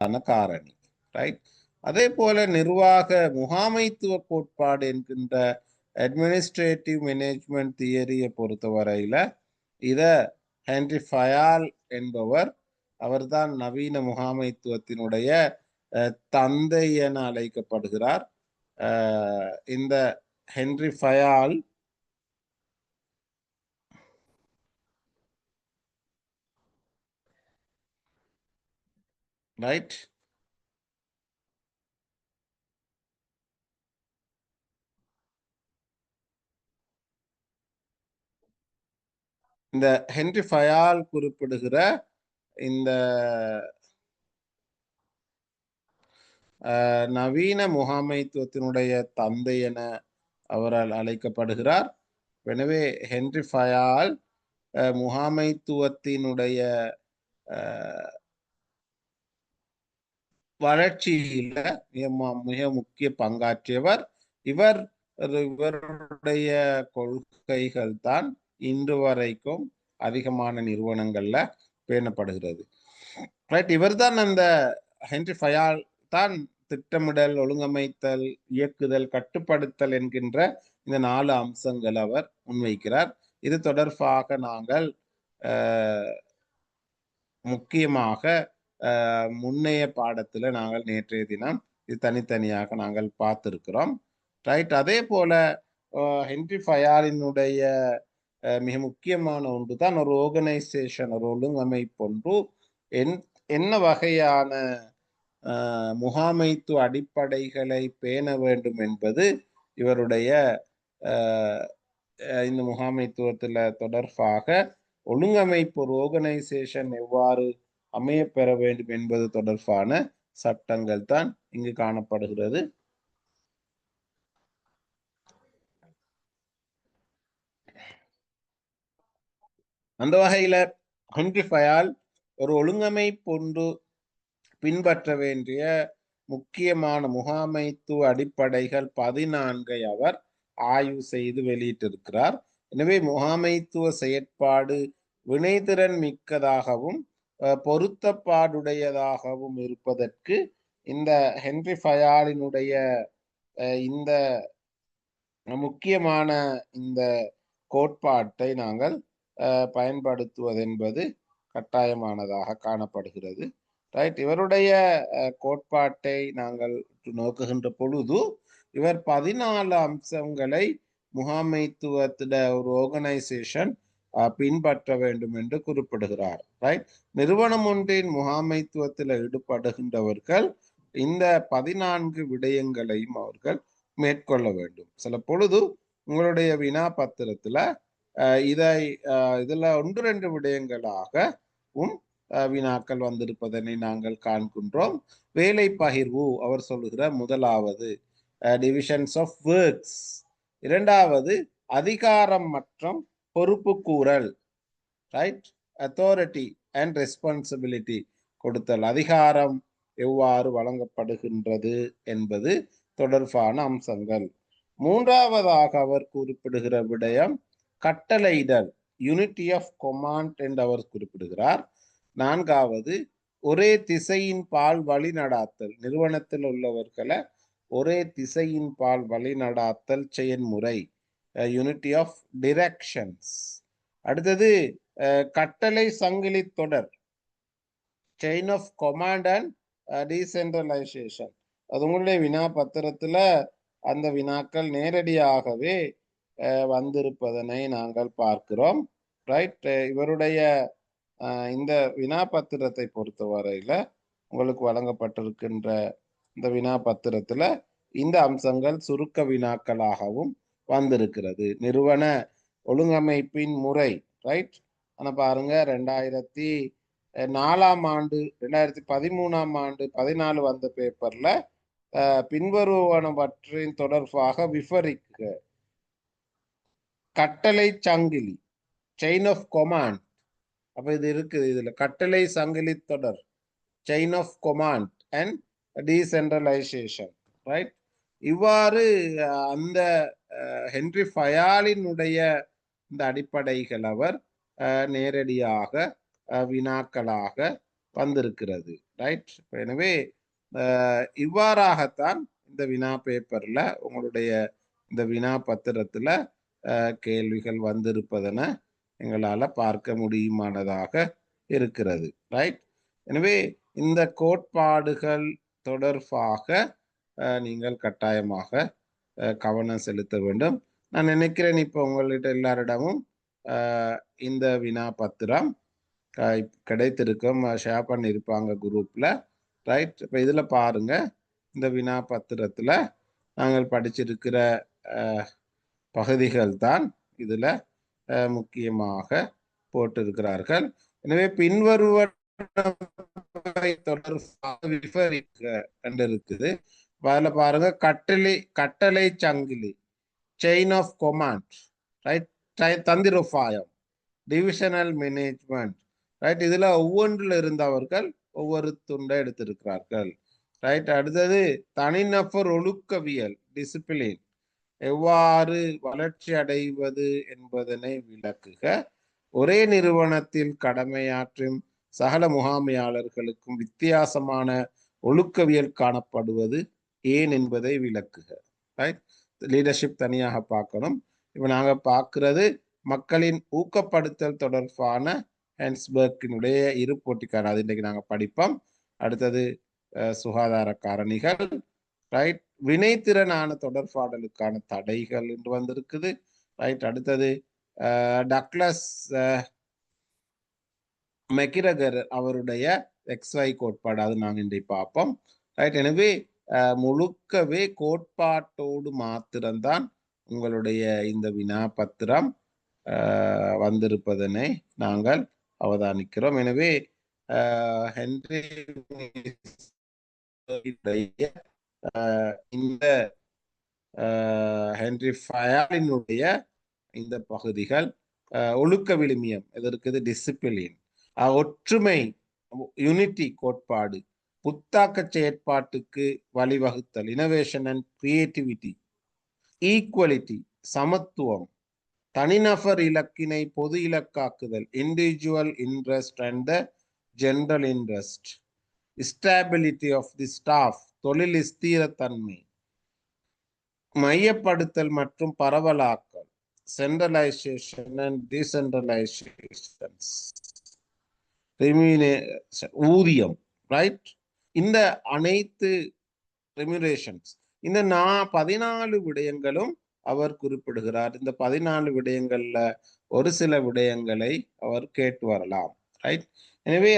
காரணி. ரைட். அதே போல நிர்வாக முகாமைத்துவ கோட்பாடு என்கின்ற அட்மினிஸ்ட்ரேட்டிவ் மேனேஜ்மெண்ட் தியரியை பொறுத்தவரையில இத ஹென்ரி ஃபயால் என்பவர், அவர்தான் நவீன முகாமைத்துவத்தினுடைய தந்தை என அழைக்கப்படுகிறார். இந்த ஹென்ரி ஃபயால் ரைட் இந்த ஹென்ரி ஃபயால் குறிப்பிடுகிற இந்த நவீன முகாமைத்துவத்தினுடைய தந்தை என அவரால் அழைக்கப்படுகிறார். எனவே ஹென்ரி ஃபயால் முகாமைத்துவத்தினுடைய வளர்ச்சியில மிக முக்கிய பங்காற்றியவர். இவருடைய கொள்கைகள் தான் இன்று வரைக்கும் அதிகமான நிறுவனங்கள்ல பேணப்படுகிறது. ரைட். இவர் தான் அந்த ஹென்ரி ஃபயால் தான் திட்டமிடல், ஒழுங்கமைத்தல், இயக்குதல், கட்டுப்படுத்தல் என்கின்ற இந்த 4 அம்சங்கள் அவர் முன்வைக்கிறார். இது தொடர்பாக நாங்கள் முக்கியமாக முன்னைய பாடத்துல நாங்கள் நேற்றைய தினம் இது தனித்தனியாக நாங்கள் பார்த்திருக்கிறோம். ரைட். அதே போல ஹென்ரி ஃபயாலினுடைய மிக முக்கியமான ஒன்று தான் ஒரு ஆர்கனைசேஷன், ஒரு ஒழுங்கமைப்பு ஒன்று என்ன வகையான முகாமைத்துவ அடிப்படைகளை பேண வேண்டும் என்பது இவருடைய இந்த முகாமைத்துவத்துல தொடர்பாக ஒழுங்கமைப்பு, ஒரு ஆர்கனைசேஷன் எவ்வாறு அமைய பெற வேண்டும் என்பது தொடர்பான சட்டங்கள் தான் இங்கு காணப்படுகிறது. அந்த வகையில ஹென்ரி ஃபயால் ஒரு ஒழுங்கமைப்பு ஒன்று பின்பற்ற வேண்டிய முக்கியமான முகாமைத்துவ அடிப்படைகள் 14 அவர் ஆய்வு செய்து வெளியிட்டிருக்கிறார். எனவே முகாமைத்துவ செயற்பாடு வினைத்திறன் மிக்கதாகவும் பொருத்தப்பாடுடையதாகவும் இருப்பதற்கு இந்த ஹென்ரி ஃபயாலினுடைய இந்த முக்கியமான இந்த கோட்பாட்டை நாங்கள் பயன்படுத்துவது என்பது கட்டாயமானதாக காணப்படுகிறது. ரைட். இவருடைய கோட்பாட்டை நாங்கள் நோக்குகின்ற பொழுது இவர் 14 அம்சங்களை முகாமைத்துவத்தில ஒரு ஆர்கனைசேஷன் பின்பற்ற வேண்டும் என்று குறிப்பிடுகிறார். ரைட். நிறுவனம் ஒன்றின் முகாமைத்துவத்தில் ஈடுபடுகின்றவர்கள் இந்த 14 விடயங்களையும் அவர்கள் மேற்கொள்ள வேண்டும். சில பொழுது உங்களுடைய வினா பத்திரத்துல இதுல 1-2 விடயங்களாகவும் வினாக்கள் வந்திருப்பதனை நாங்கள் காண்கின்றோம். வேலை பகிர்வு அவர் சொல்லுகிற முதலாவது டிவிஷன்ஸ் ஆஃப் ஒர்க்ஸ், இரண்டாவது அதிகாரம் மற்றும் பொறுப்பு கூறல், ரைட், அத்தாரிட்டி அண்ட் ரெஸ்பான்சிபிலிட்டி கொடுத்தல், அதிகாரம் எவ்வாறு வழங்கப்படுகின்றது என்பது தொடர்பான அம்சங்கள். மூன்றாவதாக அவர் குறிப்பிடுகிற விடயம் கட்டளையிடல், யூனிட்டி ஆஃப் கமாண்ட் என்று அவர் குறிப்பிடுகிறார். நான்காவது ஒரே திசையின் பால் வழி நடாத்தல், நிறுவனத்தில் உள்ளவர்களை ஒரே திசையின் பால் வழி நடாத்தல் செயல்முறை, யூனிட்டி ஆஃப் டிரெக்ஷன்ஸ். அடுத்தது கட்டளை சங்கிலி தொடர், chain of command and decentralization. அது உங்களுடைய வினா பத்திரத்துல அந்த வினாக்கள் நேரடியாகவே வந்திருப்பதனை நாங்கள் பார்க்கிறோம். ரைட். இவருடைய இந்த வினா பத்திரத்தை பொறுத்தவரையில உங்களுக்கு வழங்கப்பட்டிருக்கின்ற இந்த வினா பத்திரத்துல இந்த அம்சங்கள் சுருக்க வினாக்களாகவும் வந்திருக்கிறது. நிறுவன ஒழுங்கமைப்பின் முறை, ரைட். ஆனா பாருங்க 2004ஆம் ஆண்டு 2013ஆம் ஆண்டு 14 வந்த பேப்பர்ல பின்வருவனவற்றின் தொடர்பாக விவரிக்க கட்டளை சங்கிலி, செயின் ஆஃப் கமாண்ட். அப்ப இது இருக்குது, இதுல கட்டளை சங்கிலி தொடர், chain of command and decentralization, right. இவ்வாறு அந்த ஹென்ரி ஃபயாலினுடைய இந்த அடிப்படைகள் அவர் நேரடியாக வினாக்களாக வந்திருக்கிறது. ரைட். எனவே இவ்வாறாகத்தான் இந்த வினா பேப்பர்ல உங்களுடைய இந்த வினா பத்திரத்துல கேள்விகள் வந்திருப்பதென எங்களால பார்க்க முடியுமானதாக இருக்கிறது. ரைட். எனவே இந்த கோட்பாடுகள் தொடர்பாக நீங்கள் கட்டாயமாக கவனம் செலுத்த வேண்டும். நான் நினைக்கிறேன் இப்போ உங்கள்கிட்ட எல்லாரிடமும் இந்த வினா பத்திரம் கிடைத்திருக்கும், ஷேர் பண்ணியிருப்பாங்க குரூப்ல. ரைட். இப்போ இதுல பாருங்க, இந்த வினா பத்திரத்துல நாங்கள் படிச்சிருக்கிற பகுதிகள் தான் இதுல முக்கியமாக போட்டிருக்கிறார்கள். எனவே பின்வருவதை தொடர்பாக விவரிக்க இருக்குது. அதுல பாருங்க, கட்டளை சங்கிலி, செயின் ஆஃப் கமாண்ட், ரைட், தந்திரோபாயம், டிவிஷனல் மேனேஜ்மெண்ட், ரைட். இதுல ஒவ்வொன்றில் இருந்தவர்கள் ஒவ்வொரு துண்டை எடுத்திருக்கிறார்கள். ரைட். அடுத்தது தனிநபர் ஒழுக்கவியல், டிசிப்ளின், எவ்வாறு வளர்ச்சி அடைவது என்பதனை விளக்குக. ஒரே நிறுவனத்தில் கடமையாற்றும் சகல முகாமையாளர்களுக்கும் வித்தியாசமான ஒழுக்கவியல் காணப்படுவது ஏன் என்பதை விளக்குக. ரைட். லீடர்ஷிப் தனியாக பார்க்கணும். இப்ப நாங்க பார்க்கிறது மக்களின் ஊக்கப்படுத்தல் தொடர்பான ஹென்ஸ்பர்க்கினுடைய இரு போட்டிக்கான, அது இன்றைக்கு நாங்க படிப்போம். அடுத்தது சுகாதார காரணிகள், ரைட். வினைத்திறனான தொடர்பாடலுக்கான தடைகள் என்று வந்திருக்குது. ரைட். அடுத்தது டக்ளஸ் மெக்கிரகர் அவருடைய XY கோட்பாடு, அது நாங்கள் இன்றைக்கு பார்ப்போம். ரைட். எனவே முழுக்கவே கோட்பாட்டோடு மாத்திரம்தான் உங்களுடைய இந்த வினா பத்திரம் வந்திருப்பதனை நாங்கள் அவதானிக்கிறோம். எனவே ஹென்றி இந்த ஹென்றி ஃபயாலினுடைய இந்த பகுதிகள் ஒழுக்க விழுமியம் எதற்குது, டிசிப்ளின், ஒற்றுமை, யூனிட்டி கோட்பாடு, புத்தாக்க செயற்பாட்டுக்கு வழிவகுத்தல், இனோவேஷன் அண்ட் கிரியேட்டிவிட்டி, ஈக்குவலிட்டி, சமத்துவம், தனிநபர் இலக்கினை பொது இலக்காக்குதல், individual interest and the general interest, stability of the staff, தொழில் ஸ்திரத்தன்மை, மையப்படுத்தல் மற்றும் பரவலாக்கல், சென்ட்ரலைசேஷன் அண்ட் டீசென்ட்ரலைசேஷன், ஊதியம், ரைட். இந்த அனைத்து ரெமுனரேஷன்ஸ், இந்த 14 விடயங்களும் அவர் குறிப்பிடுகிறார். இந்த 14 விடயங்கள்ல ஒரு சில விடயங்களை அவர் கேட்டு வரலாம். ரைட். எனவே